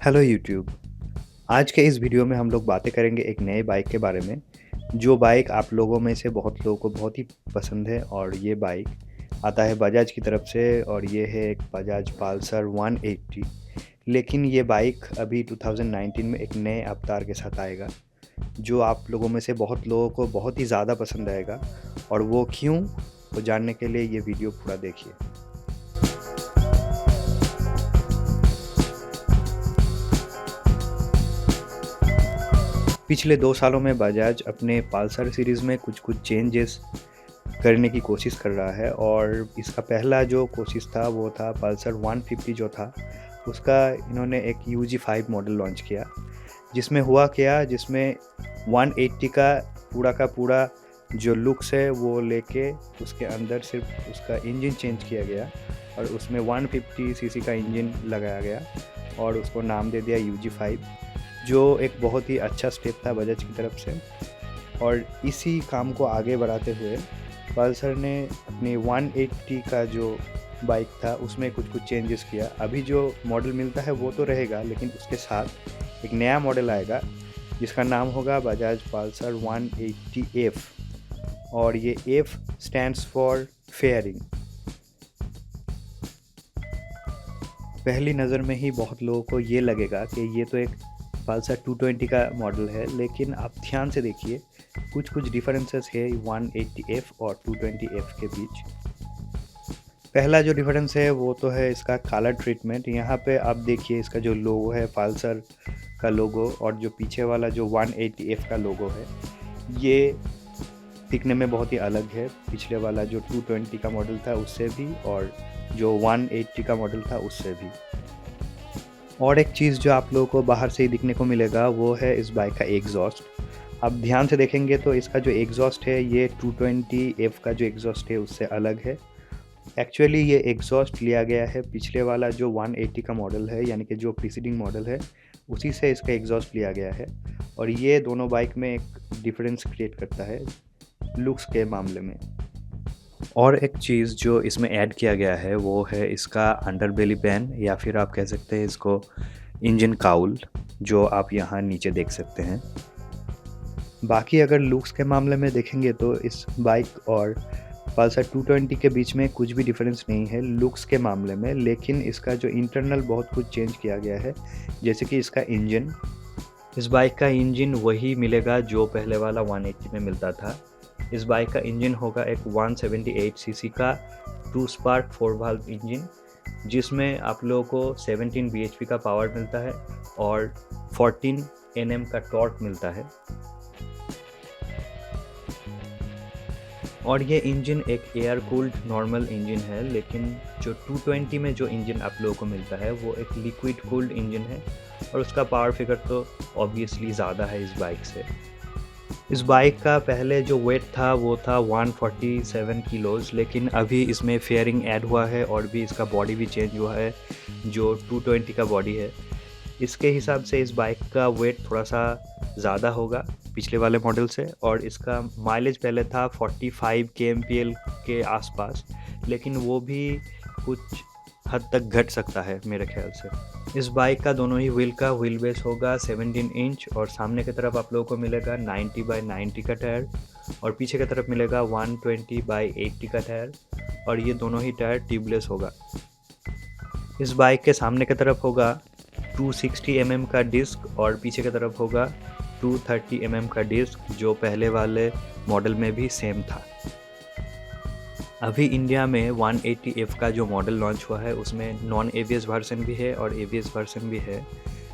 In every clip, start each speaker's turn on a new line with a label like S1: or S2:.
S1: Hello YouTube. आज के इस वीडियो में हम लोग बातें करेंगे एक नए बाइक के बारे में, जो बाइक आप लोगों में से बहुत लोगों को बहुत ही पसंद है। और ये बाइक आता है बजाज की तरफ से और ये है एक बजाज पल्सर 180। लेकिन ये बाइक अभी 2019 में एक नए अवतार के साथ आएगा, जो आप लोगों में से बहुत लोगों को बहुत ही ज़्यादा पसंद आएगा। और वो क्यों, वो जानने के लिए ये वीडियो पूरा देखिए। पिछले 2 सालों में बजाज अपने पल्सर सीरीज़ में कुछ-कुछ चेंजेस करने की कोशिश कर रहा है। और इसका पहला जो कोशिश था वो था पल्सर 150 जो था, उसका इन्होंने एक यूजी5 मॉडल लॉन्च किया। जिसमें हुआ क्या, जिसमें 180 का पूरा जो लुक्स है वो लेके उसके अंदर सिर्फ उसका इंजन चेंज किया गया और उसमें 150 सीसी का इंजन लगाया गया और उसको नाम दे दिया यूजी5, जो एक बहुत ही अच्छा स्टेप था बजाज की तरफ से। और इसी काम को आगे बढ़ाते हुए पल्सर ने अपनी 180 का जो बाइक था उसमें कुछ चेंजेस किया। अभी जो मॉडल मिलता है वो तो रहेगा, लेकिन उसके साथ एक नया मॉडल आएगा जिसका नाम होगा बजाज पल्सर 180F। और ये F स्टैंड्स फॉर फेयरिंग। पहली नज़र में ही बहुत लोगों को ये लगेगा कि ये तो एक पल्सर 220 का मॉडल है, लेकिन आप ध्यान से देखिए कुछ डिफरेंसेस है 180F और 220F के बीच। पहला जो डिफरेंस है वो तो है इसका कलर ट्रीटमेंट। यहाँ पे आप देखिए इसका जो लोगो है पल्सर का लोगो, और जो पीछे वाला जो 180F का लोगो है, ये दिखने में बहुत ही अलग है पिछले वाला जो 220 का मॉडल था उससे भी, और जो 180 का मॉडल था उससे भी। और एक चीज़ जो आप लोगों को बाहर से ही दिखने को मिलेगा वो है इस बाइक का एग्जॉस्ट। आप ध्यान से देखेंगे तो इसका जो एग्जॉस्ट है ये 220F का जो एग्जॉस्ट है उससे अलग है। एक्चुअली ये एग्जॉस्ट लिया गया है पिछले वाला जो 180 का मॉडल है, यानी कि जो प्रीसीडिंग मॉडल है उसी से इसका एग्जॉस्ट लिया गया है। और ये दोनों बाइक में एक डिफरेंस क्रिएट करता है लुक्स के मामले में। और एक चीज़ जो इसमें ऐड किया गया है वो है इसका अंडरबेली पैन, या फिर आप कह सकते हैं इसको इंजन काउल, जो आप यहाँ नीचे देख सकते हैं। बाकी अगर लुक्स के मामले में देखेंगे तो इस बाइक और पल्सर 220 के बीच में कुछ भी डिफरेंस नहीं है लुक्स के मामले में, लेकिन इसका जो इंटरनल बहुत कुछ चेंज किया गया है। जैसे कि इसका इंजन, इस बाइक का इंजन वही मिलेगा जो पहले वाला 180 में मिलता था। इस बाइक का इंजन होगा एक 178 सीसी का 2 स्पार्क 4 वाल्व इंजन, जिसमें आप लोगों को 17 bhp का पावर मिलता है और 14 Nm का टॉर्क मिलता है। और ये इंजन एक एयर कूल्ड नॉर्मल इंजन है, लेकिन जो 220 में जो इंजन आप लोगों को मिलता है वो एक लिक्विड कूल्ड इंजन है और उसका पावर फिगर तो ऑब्वियसली ज़्यादा है इस बाइक से। इस बाइक का पहले जो वेट था वो था 147 किलोज़, लेकिन अभी इसमें फेयरिंग ऐड हुआ है और भी इसका बॉडी भी चेंज हुआ है जो 220 का बॉडी है। इसके हिसाब से इस बाइक का वेट थोड़ा सा ज़्यादा होगा पिछले वाले मॉडल से, और इसका माइलेज पहले था 45 kmpl के आसपास, लेकिन वो भी कुछ हद तक घट सकता है मेरे ख्याल से। इस बाइक का दोनों ही व्हील का व्हील बेस होगा 17 इंच, और सामने की तरफ आप लोगों को मिलेगा 90/90 का टायर और पीछे की तरफ मिलेगा 120/80 का टायर, और ये दोनों ही टायर ट्यूबलेस होगा। इस बाइक के सामने की तरफ होगा 260 mm का डिस्क और पीछे की तरफ होगा 230 mm का डिस्क, जो पहले वाले मॉडल में भी सेम था। अभी इंडिया में 180F का जो मॉडल लॉन्च हुआ है उसमें नॉन ABS वर्जन भी है और ABS वर्जन भी है,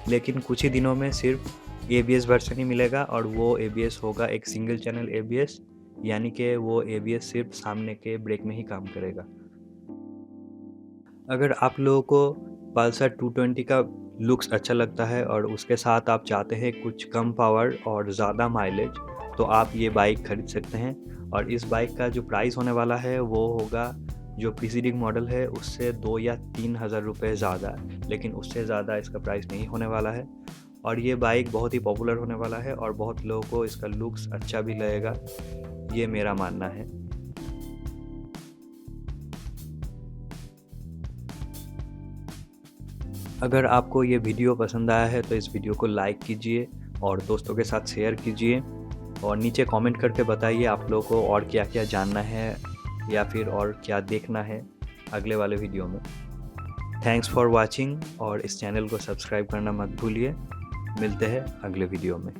S1: लेकिन कुछ ही दिनों में सिर्फ ABS वर्जन ही मिलेगा और वो ABS होगा एक सिंगल चैनल ABS, यानी कि वो ABS सिर्फ सामने के ब्रेक में ही काम करेगा। अगर आप लोगों को पल्सर 220 का लुक्स अच्छा लगता है और उसके साथ आप चाहते हैं कुछ कम पावर और ज़्यादा माइलेज, तो आप ये बाइक खरीद सकते हैं। और इस बाइक का जो प्राइस होने वाला है वो होगा जो प्रीसीडिंग मॉडल है उससे 2 या 3 हज़ार रुपये ज़्यादा, लेकिन उससे ज़्यादा इसका प्राइस नहीं होने वाला है। और ये बाइक बहुत ही पॉपुलर होने वाला है और बहुत लोगों को इसका लुक्स अच्छा भी लगेगा, ये मेरा मानना है। अगर आपको ये वीडियो पसंद आया है तो इस वीडियो को लाइक कीजिए और दोस्तों के साथ शेयर कीजिए और नीचे कमेंट करके बताइए आप लोगों को और क्या क्या जानना है या फिर और क्या देखना है अगले वाले वीडियो में। थैंक्स फॉर वाचिंग और इस चैनल को सब्सक्राइब करना मत भूलिए। मिलते हैं अगले वीडियो में।